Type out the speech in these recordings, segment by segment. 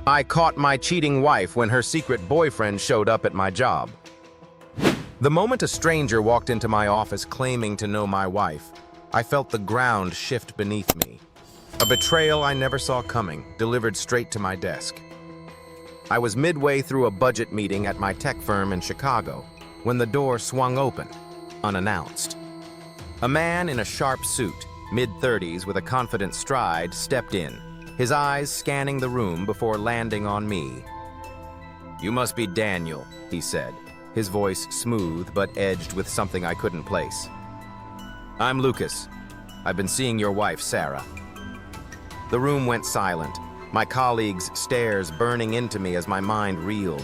I caught my cheating wife when her secret boyfriend showed up at my job. The moment a stranger walked into my office claiming to know my wife, I felt the ground shift beneath me. A betrayal I never saw coming, delivered straight to my desk. I was midway through a budget meeting at my tech firm in Chicago when the door swung open, unannounced. A man in a sharp suit, mid-30s with a confident stride, stepped in, his eyes scanning the room before landing on me. "You must be Daniel," he said, his voice smooth but edged with something I couldn't place. "I'm Lucas. I've been seeing your wife, Sarah." The room went silent, my colleagues' stares burning into me as my mind reeled.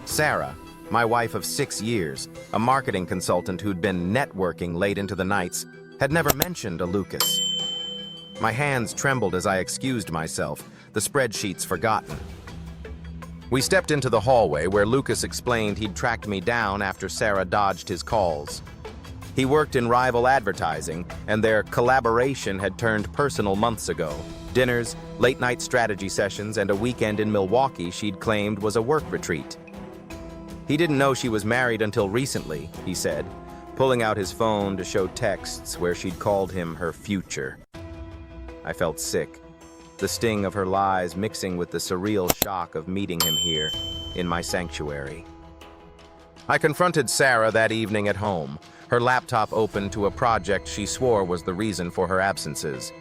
Sarah, my wife of 6 years, a marketing consultant who'd been networking late into the nights, had never mentioned a Lucas. My hands trembled as I excused myself, the spreadsheets forgotten. We stepped into the hallway where Lucas explained he'd tracked me down after Sarah dodged his calls. He worked in rival advertising, and their collaboration had turned personal months ago. Dinners, late-night strategy sessions, and a weekend in Milwaukee she'd claimed was a work retreat. He didn't know she was married until recently, he said, pulling out his phone to show texts where she'd called him her future. I felt sick, the sting of her lies mixing with the surreal shock of meeting him here, in my sanctuary. I confronted Sarah that evening at home, her laptop open to a project she swore was the reason for her absences.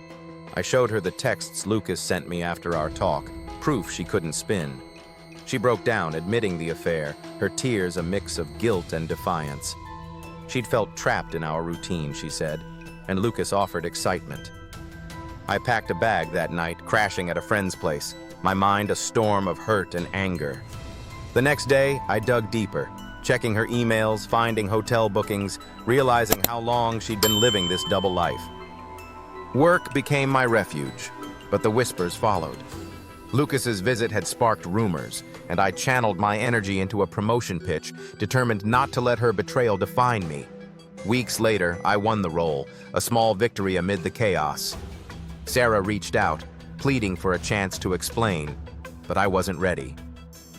I showed her the texts Lucas sent me after our talk, proof she couldn't spin. She broke down, admitting the affair, her tears a mix of guilt and defiance. She'd felt trapped in our routine, she said, and Lucas offered excitement. I packed a bag that night, crashing at a friend's place, my mind a storm of hurt and anger. The next day, I dug deeper, checking her emails, finding hotel bookings, realizing how long she'd been living this double life. Work became my refuge, but the whispers followed. Lucas's visit had sparked rumors, and I channeled my energy into a promotion pitch, determined not to let her betrayal define me. Weeks later, I won the role, a small victory amid the chaos. Sarah reached out, pleading for a chance to explain, but I wasn't ready.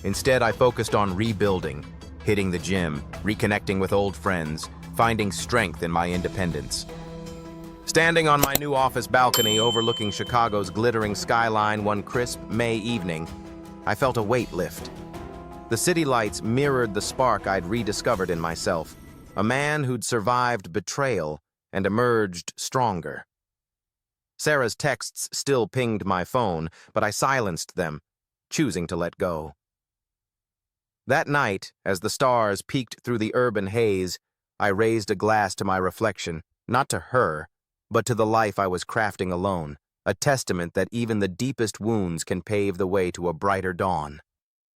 Instead, I focused on rebuilding, hitting the gym, reconnecting with old friends, finding strength in my independence. Standing on my new office balcony overlooking Chicago's glittering skyline one crisp May evening, I felt a weight lift. The city lights mirrored the spark I'd rediscovered in myself, a man who'd survived betrayal and emerged stronger. Sarah's texts still pinged my phone, but I silenced them, choosing to let go. That night, as the stars peeked through the urban haze, I raised a glass to my reflection, not to her, but to the life I was crafting alone, a testament that even the deepest wounds can pave the way to a brighter dawn.